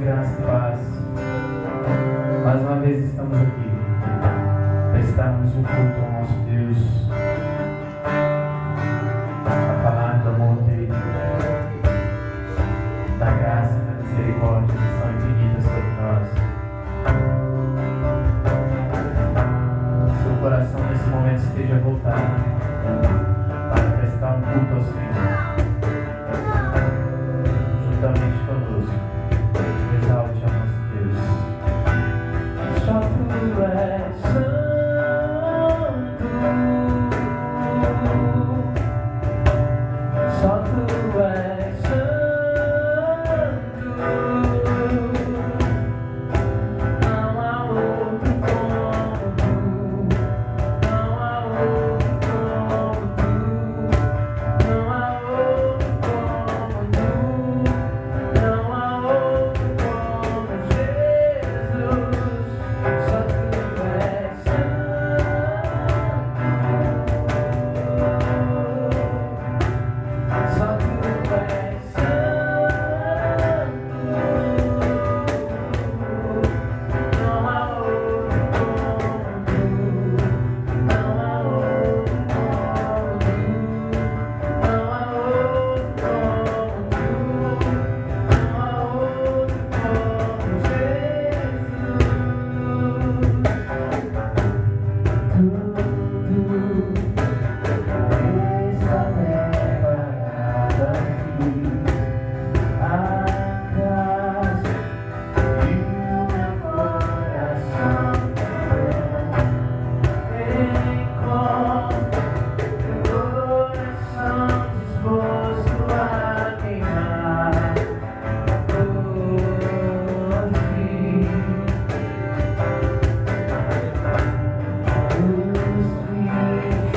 graça e paz. Mais uma vez estamos aqui para estarmos um culto ao nosso Deus, para falar do amor dele, da graça e da misericórdia que são infinitas sobre nós. Seu coração nesse momento esteja voltado para prestar um culto ao Senhor, juntamente conosco. Exalte a nosso Deus. Só tu és santo, só tu és santo, não há outro como tu, não há outro como tu, não há outro como tu, não há outro como Jesus. Só tu és santo, só tu és santo, não há outro como tu, não há outro como tu, não há outro como tu, não há outro como Jesus. Tudo está preparado aqui, a casa e o meu coração encontra teu coração disposto a queimar por ti. Os filhos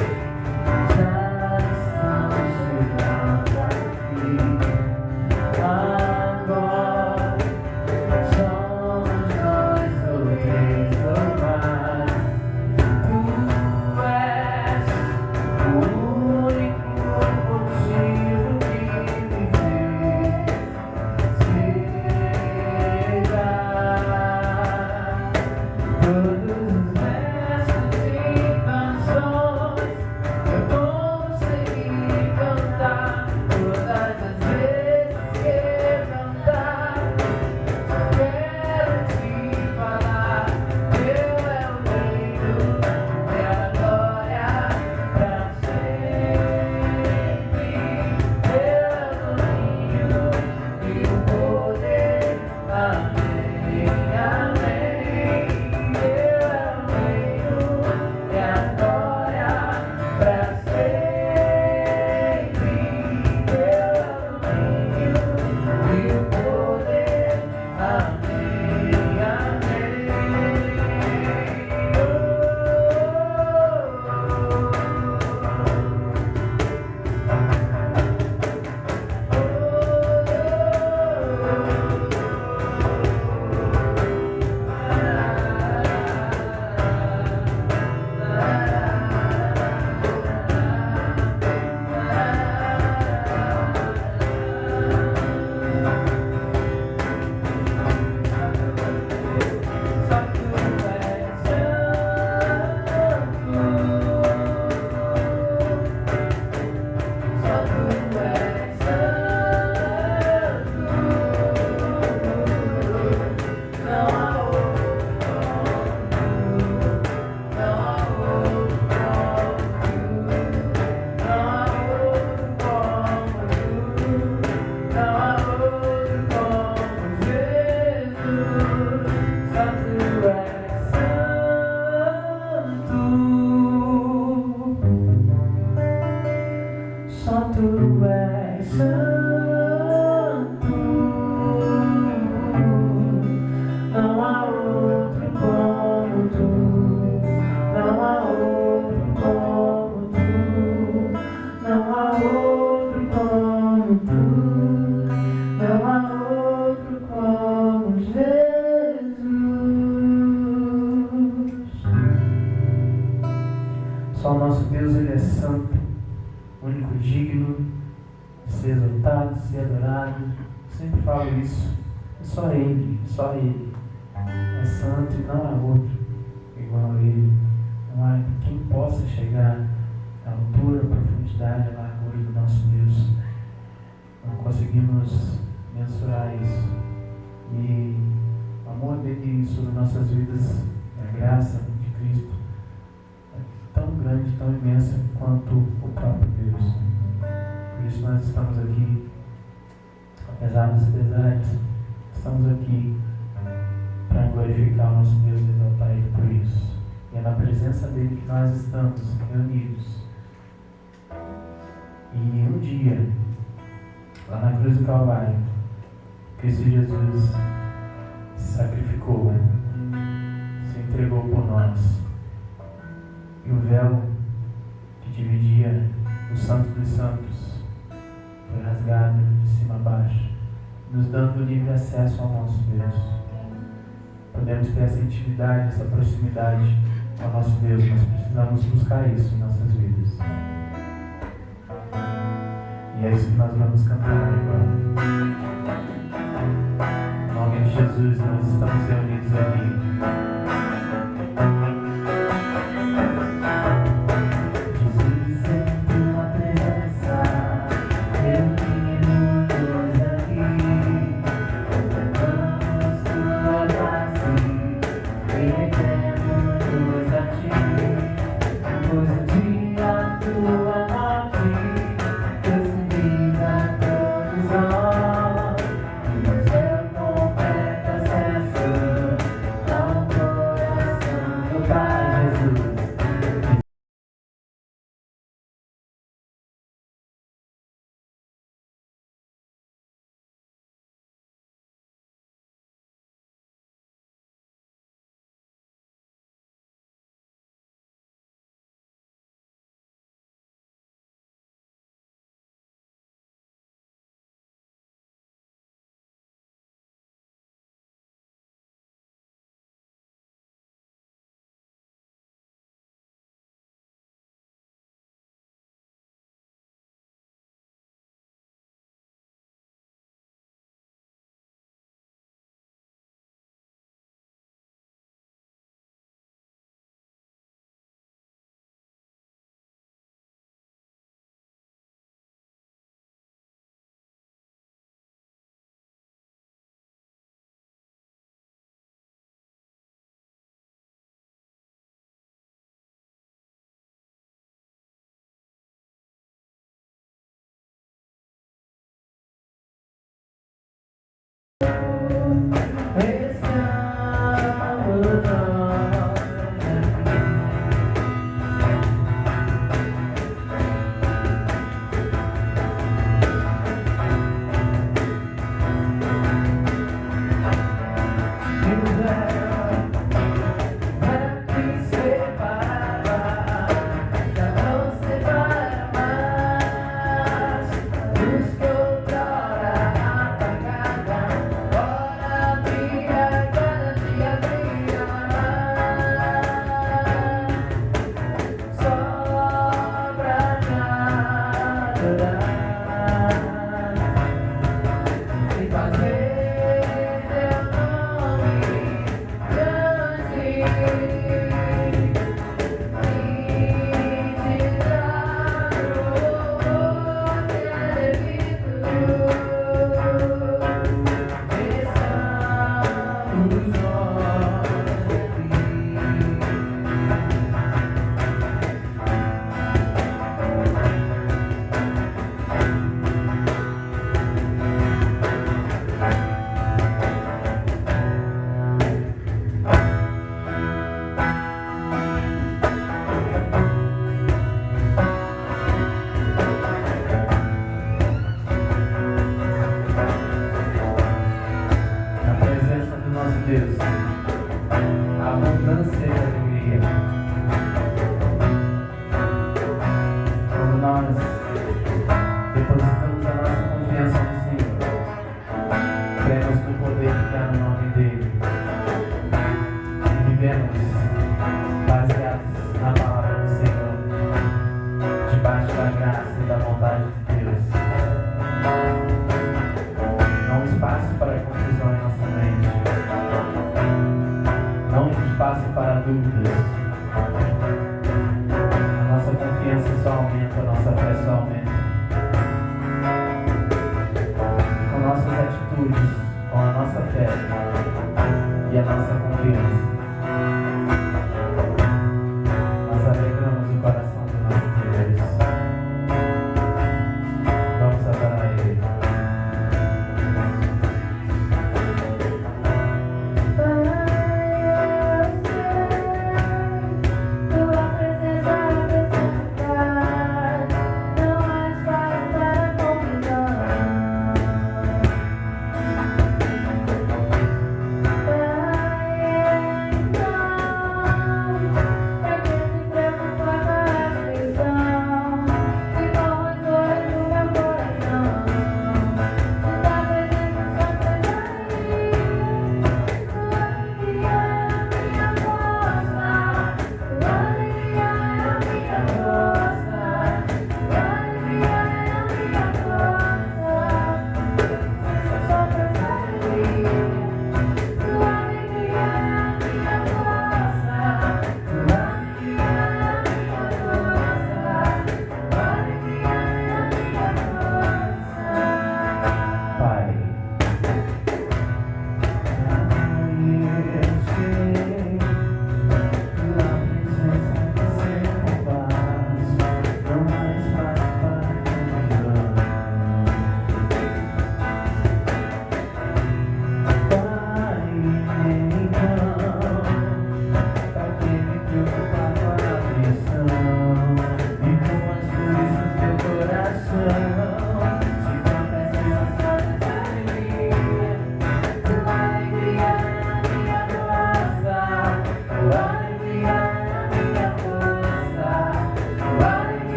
já estão chegando aqui. Agora somos nós ou três ou mais. Tu és o único motivo que me fez chegar. Todos os versos e canções eu consegui cantar. Todas as vezes que eu cantar, só quero te falar. Teu é o reino, é a glória pra sempre. Teu é o domínio e o poder. Amém, amém. Teu é o reino, é a glória pra sempre. Teu é o domínio e o poder. Amém, amém. Só tu és santo, só tu és santo, não há outro como tu, não há outro como tu, não há outro como tu, não há outro como Jesus. Só tu és santo, só tu és santo, não há outro como tu, não há outro como tu, não há outro como tu, não há outro como Jesus. Só o nosso Deus, Ele é santo, único digno de ser exaltado, de ser adorado. Sempre falo isso. Só Ele é santo e não há outro igual a Ele. Não há quem possa chegar à altura, à profundidade, à largura do nosso Deus. Não conseguimos mensurar isso. E o amor dele sobre nossas vidas, a graça de Cristo, é tão grande, tão imensa quanto o próprio Deus. Por isso nós estamos aqui, apesar dos pesares, estamos aqui para glorificar o nosso Deus e exaltar Ele por isso. E é na presença dele que nós estamos reunidos. E um dia, lá na cruz do Calvário, Cristo Jesus se sacrificou, se entregou por nós. E o véu que dividia o Santo dos Santos foi rasgado de cima a baixo, nos dando livre acesso ao nosso Deus. Podemos ter essa intimidade, essa proximidade com o nosso Deus, mas precisamos buscar isso em nossas vidas. E é isso que nós vamos cantar agora. Em nome de Jesus, nós estamos reunidos aqui. Não espaço para confusão em nossa aumenta, a nossa fé só aumenta. Com nossas atitudes, com a nossa fé e a nossa confiança, nós alegramos o coração dos nossos Deus. Vamos adorar Ele.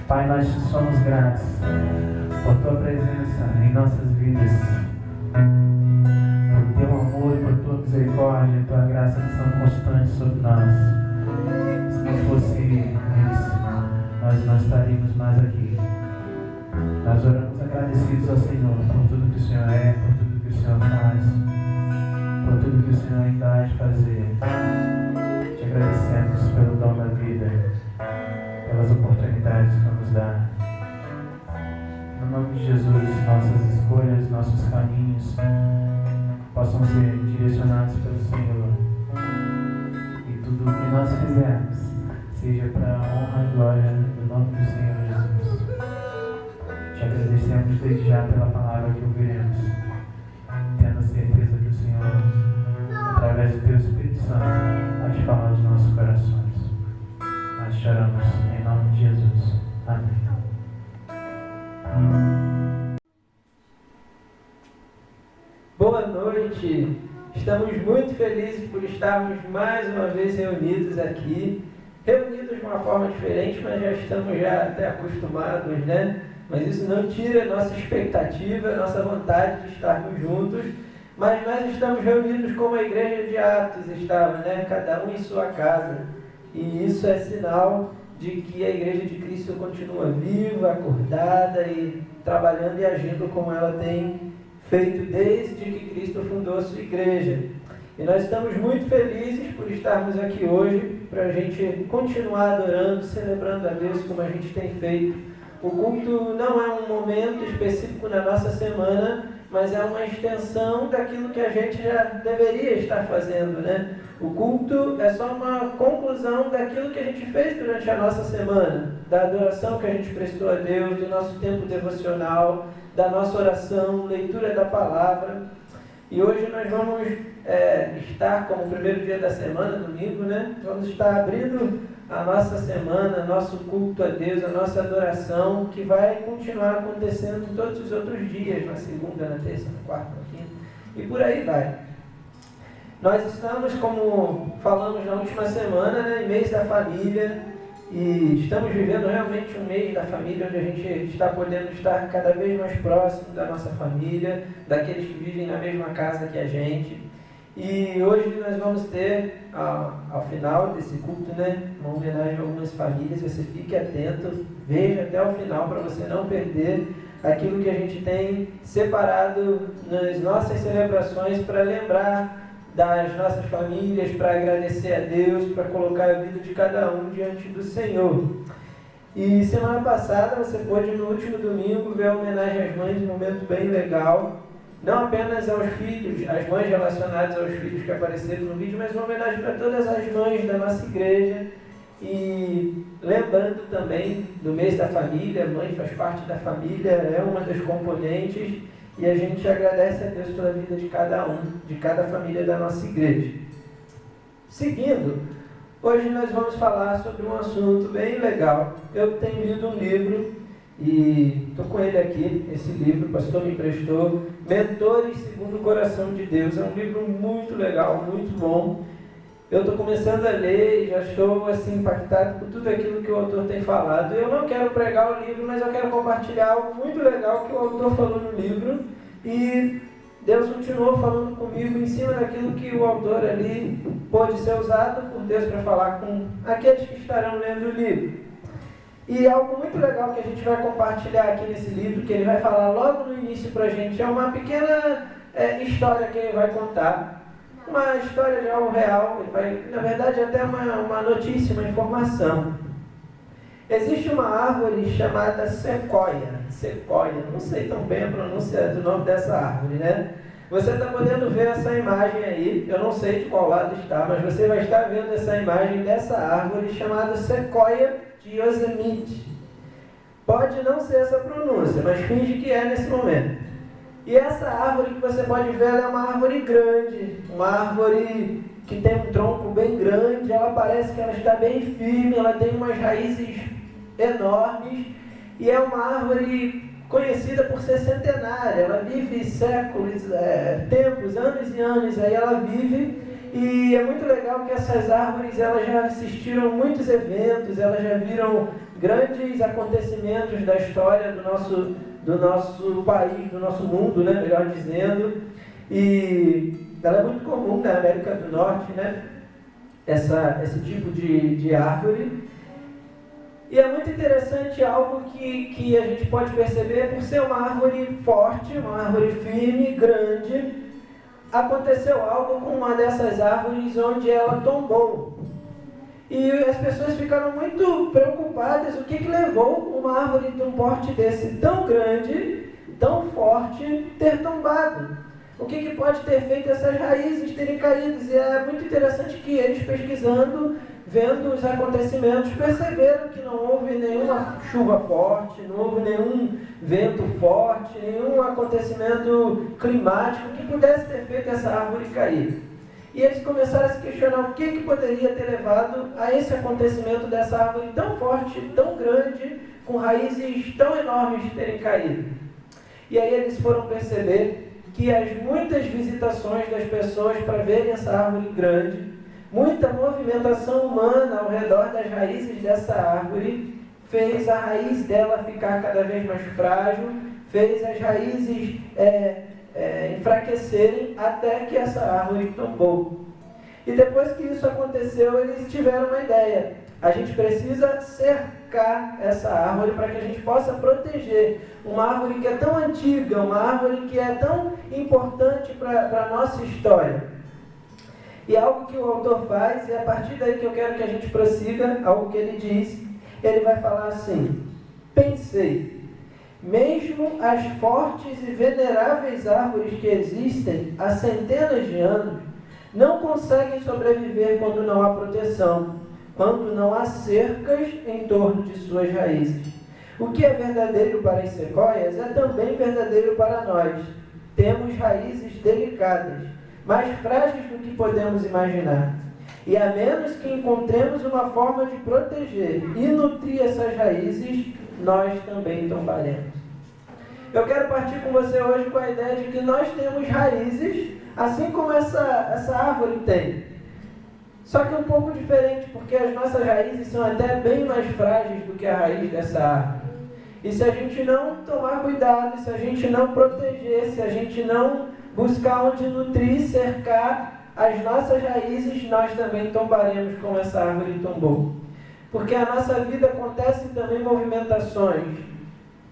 Pai, nós te somos gratos por tua presença em nossas vidas, por teu amor, por tua misericórdia, tua graça que são constantes sobre nós. Se não fosse isso, nós não estaríamos mais aqui. Nós oramos agradecidos ao Senhor por tudo que o Senhor é, por tudo que o Senhor faz, por tudo que o Senhor ainda há de fazer. Te agradecemos pelo dom da vida, pelas oportunidades que nos dá. No nome de Jesus, nossas escolhas, nossos caminhos possam ser direcionados pelo Senhor. E tudo o que nós fizermos seja para a honra e glória do nome do Senhor Jesus. Te agradecemos desde já pela palavra que ouviremos, tendo a certeza que o Senhor, através do teu Espírito Santo, vai te falar aos nossos corações. Nós choramos em nome de Jesus. Amém. Boa noite! Estamos muito felizes por estarmos mais uma vez reunidos aqui reunidos de uma forma diferente, mas já estamos até acostumados, né? Mas isso não tira a nossa expectativa, a nossa vontade de estarmos juntos. Mas nós estamos reunidos como a igreja de Atos estava, né? Cada um em sua casa. E isso é sinal de que a igreja de Cristo continua viva, acordada e trabalhando e agindo como ela tem feito desde que Cristo fundou a sua igreja. E nós estamos muito felizes por estarmos aqui hoje, para a gente continuar adorando, celebrando a Deus como a gente tem feito. O culto não é um momento específico na nossa semana, mas é uma extensão daquilo que a gente já deveria estar fazendo, né? O culto é só uma conclusão daquilo que a gente fez durante a nossa semana, da adoração que a gente prestou a Deus, do nosso tempo devocional, da nossa oração, leitura da palavra. E hoje nós vamos estar, como o primeiro dia da semana, domingo, né? Vamos estar abrindo a nossa semana, nosso culto a Deus, a nossa adoração, que vai continuar acontecendo em todos os outros dias, na segunda, na terça, na quarta, na quinta, e por aí vai. Nós estamos, como falamos na última semana, né, em mês da família, e estamos vivendo realmente um mês da família, onde a gente está podendo estar cada vez mais próximo da nossa família, daqueles que vivem na mesma casa que a gente. E hoje nós vamos ter, ao final desse culto, né, uma homenagem a algumas famílias. Você fique atento, veja até o final para você não perder aquilo que a gente tem separado nas nossas celebrações para lembrar das nossas famílias, para agradecer a Deus, para colocar a vida de cada um diante do Senhor. E semana passada você pôde, no último domingo, ver a homenagem às mães, um momento bem legal. Não apenas aos filhos, as mães relacionadas aos filhos que apareceram no vídeo, mas uma homenagem para todas as mães da nossa igreja. E lembrando também do mês da família, a mãe faz parte da família, é uma das componentes, e a gente agradece a Deus pela vida de cada um, de cada família da nossa igreja. Seguindo, hoje nós vamos falar sobre um assunto bem legal. Eu tenho lido um livro, e estou com ele aqui, esse livro, o pastor me emprestou, Mentores Segundo o Coração de Deus. É um livro muito legal, muito bom. Eu estou começando a ler e já estou assim, impactado por tudo aquilo que o autor tem falado. Eu não quero pregar o livro, mas eu quero compartilhar algo muito legal que o autor falou no livro. E Deus continuou falando comigo em cima daquilo que o autor ali pôde ser usado por Deus para falar com aqueles que estarão lendo o livro. E algo muito legal que a gente vai compartilhar aqui nesse livro, que ele vai falar logo no início para a gente, é uma pequena história que ele vai contar. Uma história de algo real, ele vai, na verdade, até uma notícia, uma informação. Existe uma árvore chamada sequoia, não sei tão bem a pronúncia do nome dessa árvore, né? Você está podendo ver essa imagem aí, eu não sei de qual lado está, mas você vai estar vendo essa imagem dessa árvore chamada sequoia de Yosemite. Pode não ser essa pronúncia, mas finge que é nesse momento. E essa árvore que você pode ver, ela é uma árvore grande, uma árvore que tem um tronco bem grande, ela parece que ela está bem firme, ela tem umas raízes enormes, e é uma árvore conhecida por ser centenária. Ela vive séculos, tempos, anos e anos, aí ela vive. E é muito legal que essas árvores, elas já assistiram muitos eventos, elas já viram grandes acontecimentos da história do nosso país, do nosso mundo, né, melhor dizendo. E ela é muito comum na América do Norte, né, esse tipo de árvore. E é muito interessante algo que a gente pode perceber, por ser uma árvore forte, uma árvore firme, grande. Aconteceu algo com uma dessas árvores onde ela tombou. E as pessoas ficaram muito preocupadas, o que levou uma árvore de um porte desse tão grande, tão forte, ter tombado? O que pode ter feito essas raízes terem caído? E é muito interessante que eles, pesquisando, vendo os acontecimentos, perceberam que não houve nenhuma chuva forte, não houve nenhum vento forte, nenhum acontecimento climático que pudesse ter feito essa árvore cair. E eles começaram a se questionar o que poderia ter levado a esse acontecimento dessa árvore tão forte, tão grande, com raízes tão enormes terem caído. E aí eles foram perceber que as muitas visitações das pessoas para verem essa árvore grande Muita movimentação humana ao redor das raízes dessa árvore fez a raiz dela ficar cada vez mais frágil, fez as raízes enfraquecerem até que essa árvore tombou. E depois que isso aconteceu, eles tiveram uma ideia. A gente precisa cercar essa árvore para que a gente possa proteger uma árvore que é tão antiga, uma árvore que é tão importante para a nossa história. E algo que o autor faz, e é a partir daí que eu quero que a gente prossiga, algo que ele diz, ele vai falar assim: pensei, mesmo as fortes e veneráveis árvores que existem há centenas de anos, não conseguem sobreviver quando não há proteção, quando não há cercas em torno de suas raízes. O que é verdadeiro para as sequoias é também verdadeiro para nós. Temos raízes delicadas, mais frágeis do que podemos imaginar. E a menos que encontremos uma forma de proteger e nutrir essas raízes, nós também tombaremos. Eu quero partir com você hoje com a ideia de que nós temos raízes, assim como essa árvore tem. Só que é um pouco diferente, porque as nossas raízes são até bem mais frágeis do que a raiz dessa árvore. E se a gente não tomar cuidado, se a gente não proteger, se a gente não buscar onde nutrir, cercar as nossas raízes, nós também tombaremos como essa árvore tombou. Porque a nossa vida acontece também movimentações.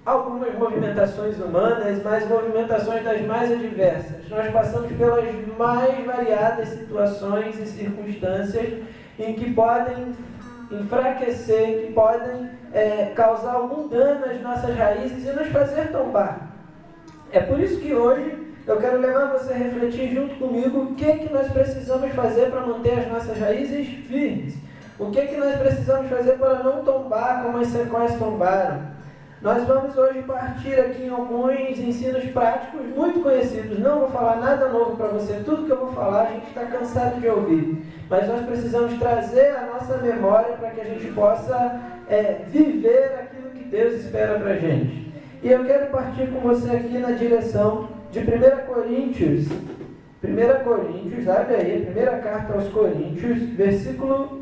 Algumas movimentações humanas, mas movimentações das mais adversas. Nós passamos pelas mais variadas situações e circunstâncias em que podem enfraquecer, que podem causar algum dano às nossas raízes e nos fazer tombar. É por isso que hoje eu quero levar você a refletir junto comigo o que nós precisamos fazer para manter as nossas raízes firmes. O que nós precisamos fazer para não tombar como as sequoias tombaram. Nós vamos hoje partir aqui em alguns ensinos práticos muito conhecidos. Não vou falar nada novo para você. Tudo que eu vou falar a gente está cansado de ouvir. Mas nós precisamos trazer a nossa memória para que a gente possa viver aquilo que Deus espera para a gente. E eu quero partir com você aqui na direção de 1 Coríntios. 1 Coríntios, abre aí, primeira carta aos Coríntios,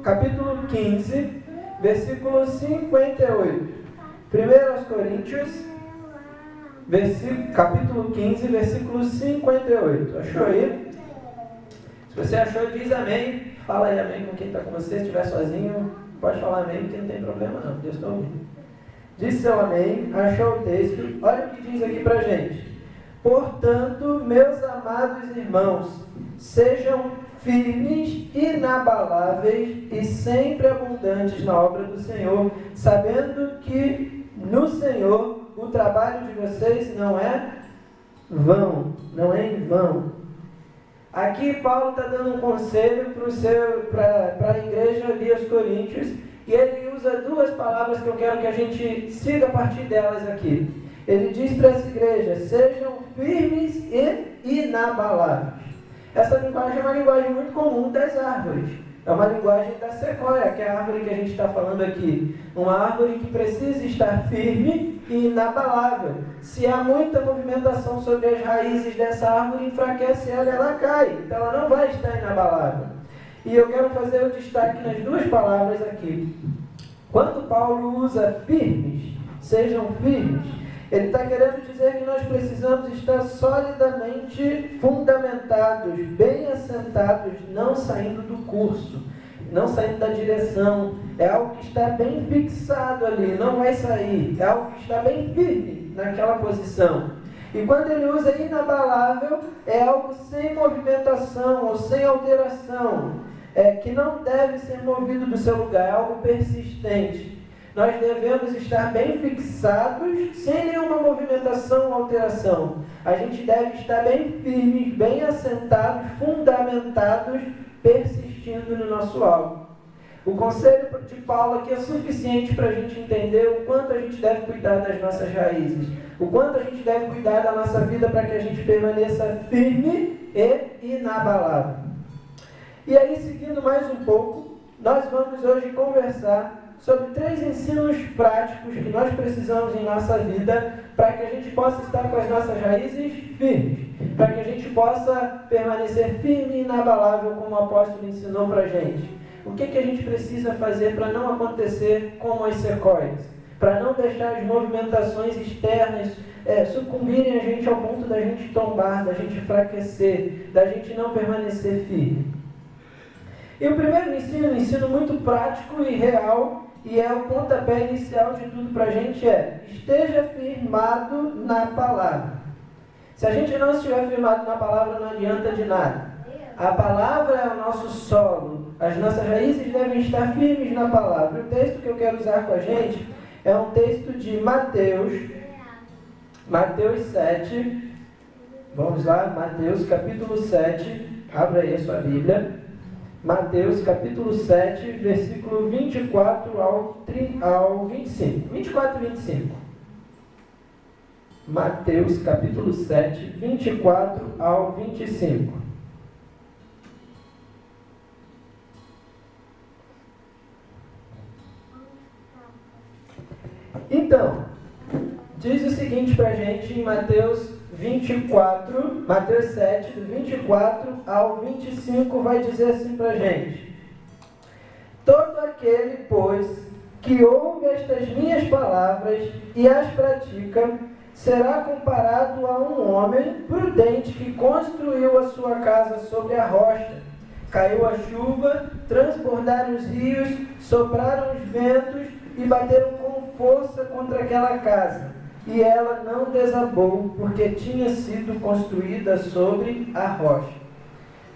capítulo 15, versículo 58. 1 Coríntios, capítulo 15, versículo 58. Achou aí? Se você achou, diz amém. Fala aí amém com quem está com você. Se estiver sozinho, pode falar amém, porque não tem problema não. Deus está ouvindo. Diz seu amém. Achou o texto. Olha o que diz aqui pra gente. Portanto, meus amados irmãos, sejam firmes, inabaláveis e sempre abundantes na obra do Senhor, sabendo que no Senhor o trabalho de vocês não é vão, não é em vão. Aqui Paulo está dando um conselho para a igreja ali aos Coríntios, e ele usa duas palavras que eu quero que a gente siga a partir delas aqui. Ele diz para essa igreja: sejam firmes e inabaláveis. Essa linguagem é uma linguagem muito comum das árvores. É uma linguagem da sequoia, que é a árvore que a gente está falando aqui. Uma árvore que precisa estar firme e inabalável. Se há muita movimentação sobre as raízes dessa árvore, enfraquece ela e ela cai. Então ela não vai estar inabalável. E eu quero fazer o destaque nas duas palavras aqui. Quando Paulo usa firmes, sejam firmes, ele está querendo dizer que nós precisamos estar solidamente fundamentados, bem assentados, não saindo do curso, não saindo da direção. É algo que está bem fixado ali, não vai sair. É algo que está bem firme naquela posição. E quando ele usa inabalável, é algo sem movimentação ou sem alteração, que não deve ser movido do seu lugar, é algo persistente. Nós devemos estar bem fixados, sem nenhuma movimentação ou alteração. A gente deve estar bem firmes, bem assentados, fundamentados, persistindo no nosso alvo. O conselho de Paulo aqui é suficiente para a gente entender o quanto a gente deve cuidar das nossas raízes, o quanto a gente deve cuidar da nossa vida para que a gente permaneça firme e inabalável. E aí, seguindo mais um pouco, nós vamos hoje conversar sobre 3 ensinos práticos que nós precisamos em nossa vida para que a gente possa estar com as nossas raízes firmes. para que a gente possa permanecer firme e inabalável, como o apóstolo ensinou para a gente? O que a gente precisa fazer para não acontecer como as sequoias? Para não deixar as movimentações externas sucumbirem a gente ao ponto da gente tombar, da gente enfraquecer, da gente não permanecer firme. E o primeiro ensino, um ensino muito prático e real, e é o pontapé inicial de tudo para a gente, esteja firmado na palavra. Se a gente não estiver firmado na palavra, não adianta de nada. A palavra é o nosso solo, as nossas raízes devem estar firmes na palavra. O texto que eu quero usar com a gente é um texto de Mateus 7. Vamos lá, Mateus capítulo 7, abra aí a sua Bíblia. Mateus capítulo 7, versículo 24 ao 25. 24 e 25. Mateus capítulo 7, 24 ao 25. Então, diz o seguinte para a gente em Mateus 7, do 24 ao 25, vai dizer assim para a gente: todo aquele, pois, que ouve estas minhas palavras e as pratica, será comparado a um homem prudente que construiu a sua casa sobre a rocha. Caiu a chuva, transbordaram os rios, sopraram os ventos e bateram com força contra aquela casa. E ela não desabou, porque tinha sido construída sobre a rocha.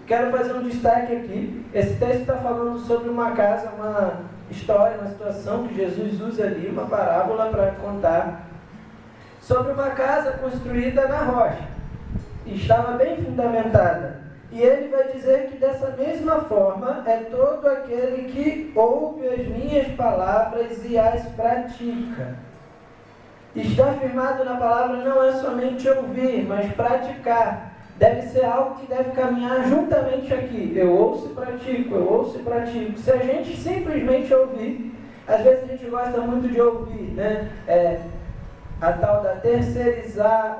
Quero fazer um destaque aqui. Esse texto está falando sobre uma casa, uma história, uma situação que Jesus usa ali, uma parábola para contar sobre uma casa construída na rocha. E estava bem fundamentada. E ele vai dizer que dessa mesma forma é todo aquele que ouve as minhas palavras e as pratica. Estar firmado na palavra não é somente ouvir, mas praticar. Deve ser algo que deve caminhar juntamente aqui. Eu ouço e pratico, eu ouço e pratico. Se a gente simplesmente ouvir, às vezes a gente gosta muito de ouvir, né? A tal da terceirizar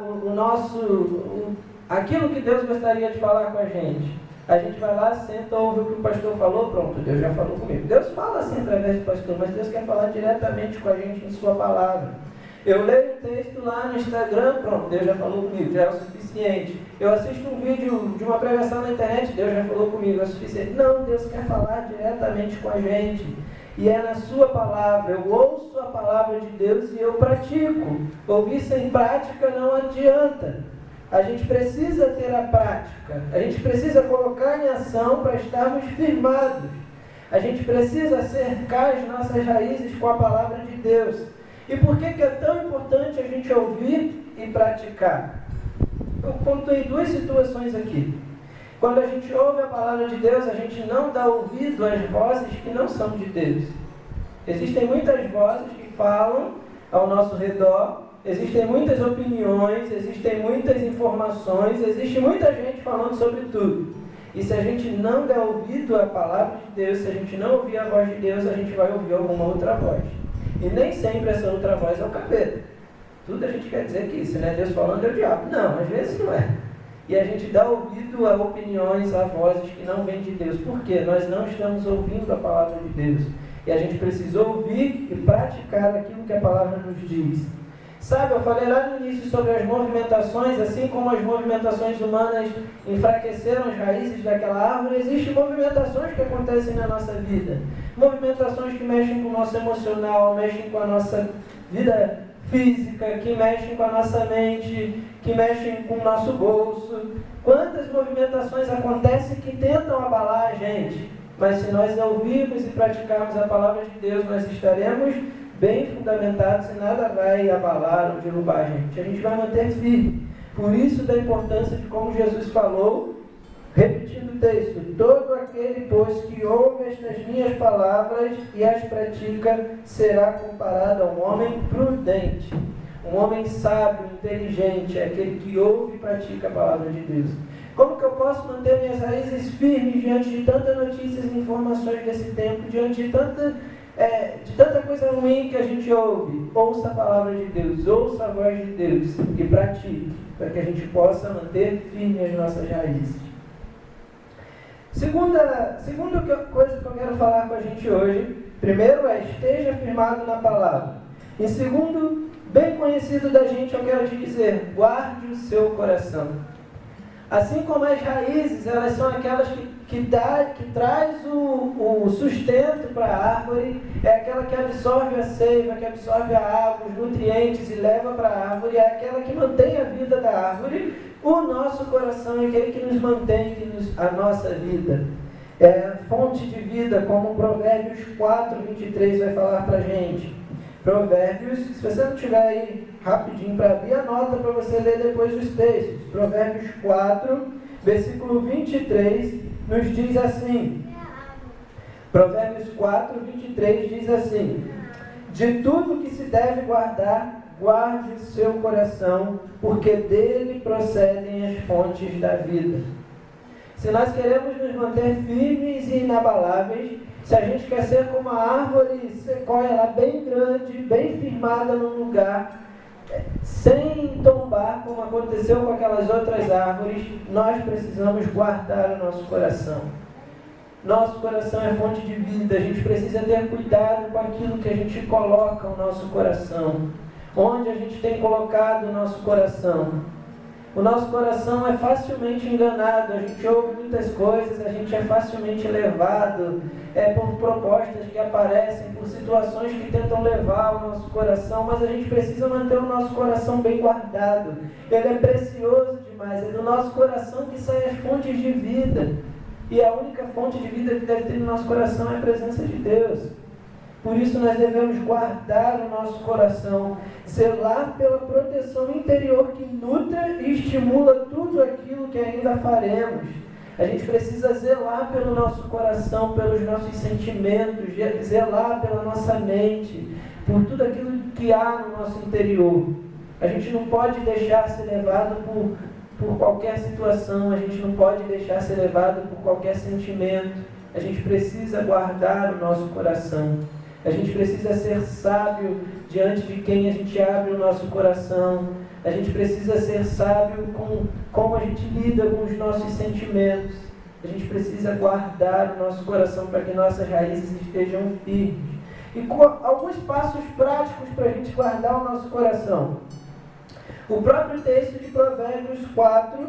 aquilo que Deus gostaria de falar com a gente. A gente vai lá, senta, ouve o que o pastor falou, pronto, Deus já falou comigo. Deus fala assim através do pastor, mas Deus quer falar diretamente com a gente em sua palavra. Eu leio um texto lá no Instagram, pronto, Deus já falou comigo, já é o suficiente. Eu assisto um vídeo de uma pregação na internet, Deus já falou comigo, é o suficiente. Não, Deus quer falar diretamente com a gente. E é na sua palavra, eu ouço a palavra de Deus e eu pratico. Ouvir sem prática não adianta. A gente precisa ter a prática, a gente precisa colocar em ação para estarmos firmados. A gente precisa cercar as nossas raízes com a palavra de Deus. E por que é tão importante a gente ouvir e praticar? Eu contei duas situações aqui. Quando a gente ouve a palavra de Deus, a gente não dá ouvido às vozes que não são de Deus. Existem muitas vozes que falam ao nosso redor, existem muitas opiniões, existem muitas informações, existe muita gente falando sobre tudo. E se a gente não der ouvido à palavra de Deus, se a gente não ouvir a voz de Deus, a gente vai ouvir alguma outra voz. E nem sempre essa outra voz é o capeta. Tudo a gente quer dizer que isso, né? Deus falando é o diabo. Não, às vezes não é. E a gente dá ouvido a opiniões, a vozes que não vêm de Deus. Por quê? Nós não estamos ouvindo a palavra de Deus. E a gente precisa ouvir e praticar aquilo que a palavra nos diz. Sabe, eu falei lá no início sobre as movimentações, assim como as movimentações humanas enfraqueceram as raízes daquela árvore, existem movimentações que acontecem na nossa vida. Movimentações que mexem com o nosso emocional, mexem com a nossa vida física, que mexem com a nossa mente, que mexem com o nosso bolso. Quantas movimentações acontecem que tentam abalar a gente? Mas se nós ouvirmos e praticarmos a palavra de Deus, nós estaremos bem fundamentados e nada vai abalar ou derrubar a gente. A gente vai manter firme. Por isso da importância de como Jesus falou, repetindo o texto: todo aquele, pois, que ouve estas minhas palavras e as pratica, será comparado a um homem prudente. Um homem sábio, inteligente, é aquele que ouve e pratica a palavra de Deus. Como que eu posso manter minhas raízes firmes diante de tantas notícias e informações desse tempo, diante de tanta de tanta coisa ruim que a gente ouve, ouça a palavra de Deus, ouça a voz de Deus e pratique, para que a gente possa manter firme as nossas raízes. Segunda coisa que eu quero falar com a gente hoje, primeiro esteja firmado na palavra. E segundo, bem conhecido da gente, eu quero te dizer, guarde o seu coração. Assim como as raízes, elas são aquelas que traz o sustento para a árvore, é aquela que absorve a seiva, que absorve a água, os nutrientes e leva para a árvore, é aquela que mantém a vida da árvore. O nosso coração é aquele que nos mantém a nossa vida. É fonte de vida, como Provérbios 4, 23 vai falar para a gente. Provérbios, se você não tiver aí rapidinho para abrir, anota para você ler depois os textos. Provérbios 4, versículo 23, nos diz assim. Provérbios 4, 23 diz assim: de tudo que se deve guardar, guarde o seu coração, porque dele procedem as fontes da vida. Se nós queremos nos manter firmes e inabaláveis, se a gente quer ser como a árvore sequoia lá, bem grande, bem firmada num lugar, sem tombar, como aconteceu com aquelas outras árvores, nós precisamos guardar o nosso coração. Nosso coração é fonte de vida, a gente precisa ter cuidado com aquilo que a gente coloca no nosso coração. Onde a gente tem colocado o nosso coração? O nosso coração é facilmente enganado, a gente ouve muitas coisas, a gente é facilmente levado por propostas que aparecem, por situações que tentam levar o nosso coração, mas a gente precisa manter o nosso coração bem guardado. Ele é precioso demais, é do nosso coração que saem as fontes de vida. E a única fonte de vida que deve ter no nosso coração é a presença de Deus. Por isso nós devemos guardar o nosso coração, zelar pela proteção interior que nutre e estimula tudo aquilo que ainda faremos. A gente precisa zelar pelo nosso coração, pelos nossos sentimentos, zelar pela nossa mente, por tudo aquilo que há no nosso interior. A gente não pode deixar ser levado por qualquer situação, a gente não pode deixar ser levado por qualquer sentimento. A gente precisa guardar o nosso coração. A gente precisa ser sábio diante de quem a gente abre o nosso coração. A gente precisa ser sábio com como a gente lida com os nossos sentimentos. A gente precisa guardar o nosso coração para que nossas raízes estejam firmes. E com alguns passos práticos para a gente guardar o nosso coração. O próprio texto de Provérbios 4,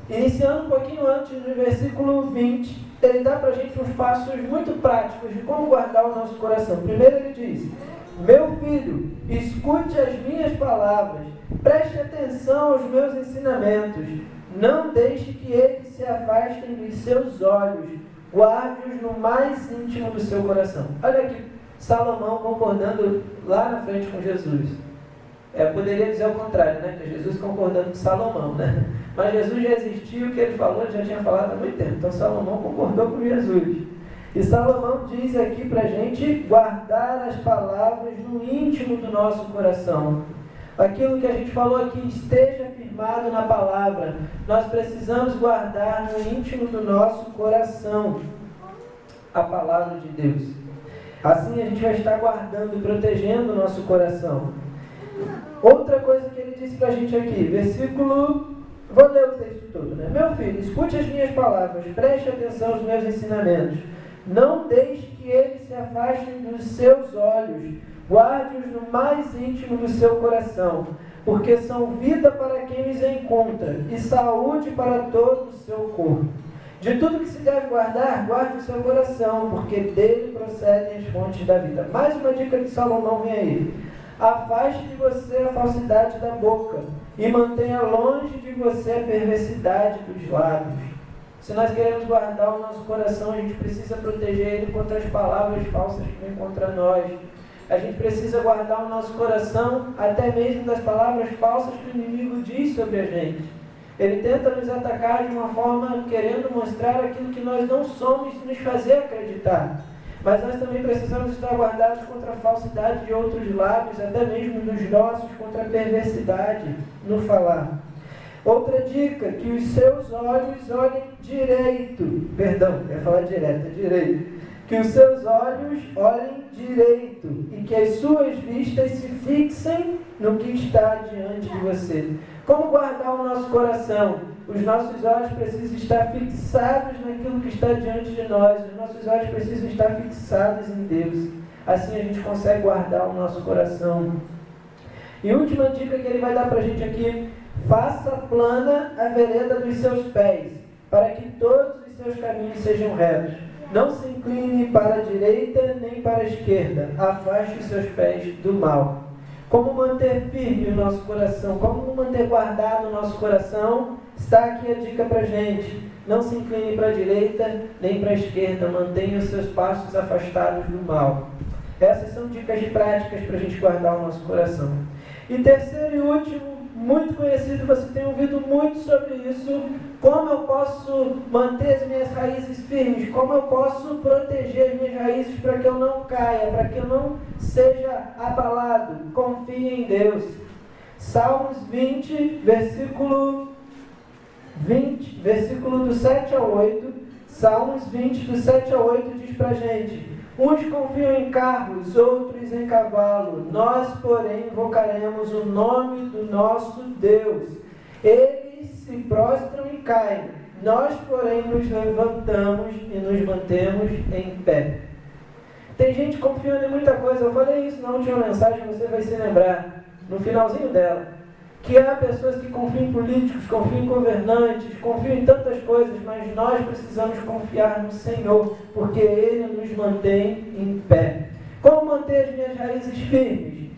iniciando um pouquinho antes, no versículo 20, ele dá para a gente uns passos muito práticos de como guardar o nosso coração. Primeiro ele diz: meu filho, escute as minhas palavras, preste atenção aos meus ensinamentos, não deixe que eles se afastem dos seus olhos, guarde-os no mais íntimo do seu coração. Olha aqui, Salomão concordando lá na frente com Jesus. Poderia dizer o contrário, né? Que Jesus concordando com Salomão, né? Mas Jesus já existiu, o que ele falou, ele já tinha falado há muito tempo. Então Salomão concordou com Jesus. E Salomão diz aqui para a gente guardar as palavras no íntimo do nosso coração. Aquilo que a gente falou aqui, esteja firmado na palavra. Nós precisamos guardar no íntimo do nosso coração a palavra de Deus. Assim a gente vai estar guardando e protegendo o nosso coração. Outra coisa que ele disse para a gente aqui, vou ler o texto todo, né? Meu filho, escute as minhas palavras, preste atenção aos meus ensinamentos. Não deixe que eles se afastem dos seus olhos, guarde-os no mais íntimo do seu coração, porque são vida para quem os encontra e saúde para todo o seu corpo. De tudo que se deve guardar, guarde o seu coração, porque dele procedem as fontes da vida. Mais uma dica de Salomão vem aí. Afaste de você a falsidade da boca e mantenha longe de você a perversidade dos lábios. Se nós queremos guardar o nosso coração, a gente precisa proteger ele contra as palavras falsas que vêm contra nós. A gente precisa guardar o nosso coração até mesmo das palavras falsas que o inimigo diz sobre a gente. Ele tenta nos atacar de uma forma querendo mostrar aquilo que nós não somos e nos fazer acreditar. Mas nós também precisamos estar guardados contra a falsidade de outros lábios, até mesmo dos nossos, contra a perversidade no falar. Outra dica, que os seus olhos olhem direito. Que os seus olhos olhem direito e que as suas vistas se fixem no que está diante de você. Como guardar o nosso coração? Os nossos olhos precisam estar fixados naquilo que está diante de nós. Os nossos olhos precisam estar fixados em Deus. Assim a gente consegue guardar o nosso coração. E última dica que ele vai dar para a gente aqui: faça plana a vereda dos seus pés, para que todos os seus caminhos sejam retos. Não se incline para a direita nem para a esquerda. Afaste os seus pés do mal. Como manter firme o nosso coração? Como manter guardado o nosso coração? Está aqui a dica para a gente. Não se incline para a direita nem para a esquerda. Mantenha os seus passos afastados do mal. Essas são dicas práticas para a gente guardar o nosso coração. E terceiro e último, muito conhecido, você tem ouvido muito sobre isso: como eu posso manter as minhas raízes firmes, como eu posso proteger as minhas raízes para que eu não caia, para que eu não seja abalado. Confie em Deus. Salmos 20, versículo do 7 ao 8, Salmos 20, do 7 ao 8 diz para a gente: uns confiam em carros, outros em cavalo. Nós, porém, invocaremos o nome do nosso Deus. Eles se prostram e caem. Nós, porém, nos levantamos e nos mantemos em pé. Tem gente confiando em muita coisa. Eu falei isso na última mensagem, você vai se lembrar, no finalzinho dela. Que há pessoas que confiam em políticos, confiam em governantes, confiam em tantas coisas, mas nós precisamos confiar no Senhor, porque Ele nos mantém em pé. Como manter as minhas raízes firmes?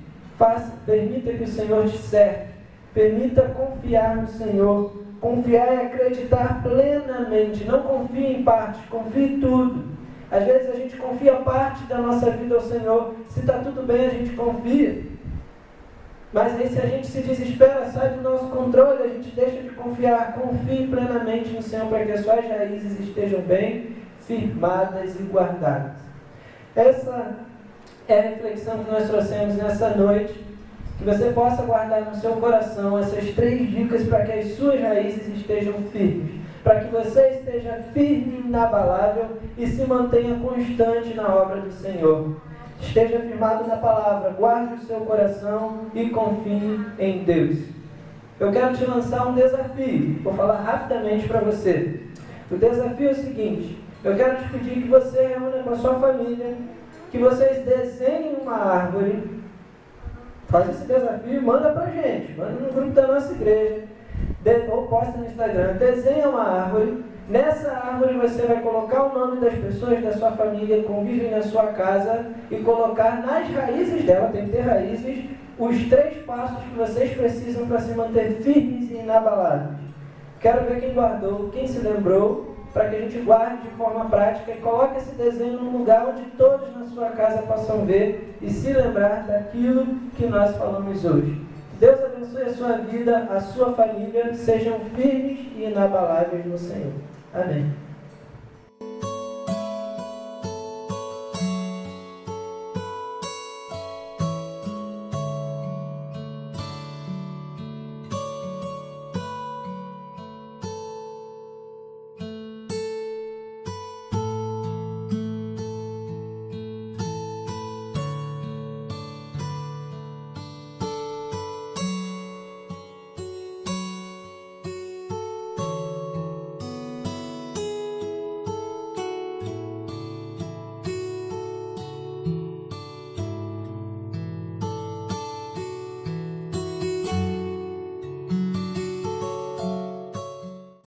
Permita que o Senhor te certe. Permita confiar no Senhor. Confiar é acreditar plenamente. Não confie em parte, confie em tudo. Às vezes a gente confia parte da nossa vida ao Senhor. Se está tudo bem, a gente confia. Mas aí se a gente se desespera, sai do nosso controle, a gente deixa de confiar. Confie plenamente no Senhor para que as suas raízes estejam bem firmadas e guardadas. Essa é a reflexão que nós trouxemos nessa noite. Que você possa guardar no seu coração essas 3 dicas para que as suas raízes estejam firmes. Para que você esteja firme e inabalável e se mantenha constante na obra do Senhor. Esteja firmado na palavra, guarde o seu coração e confie em Deus. Eu quero te lançar um desafio, vou falar rapidamente para você. O desafio é o seguinte: eu quero te pedir que você reúna com a sua família, que vocês desenhem uma árvore. Faz esse desafio e manda pra gente, manda no grupo da nossa igreja, ou posta no Instagram. Desenha uma árvore. Nessa árvore você vai colocar o nome das pessoas da sua família que convivem na sua casa e colocar nas raízes dela, tem que ter raízes, os 3 passos que vocês precisam para se manter firmes e inabaláveis. Quero ver quem guardou, quem se lembrou, para que a gente guarde de forma prática e coloque esse desenho num lugar onde todos na sua casa possam ver e se lembrar daquilo que nós falamos hoje. Deus abençoe a sua vida, a sua família, sejam firmes e inabaláveis no Senhor. Amém.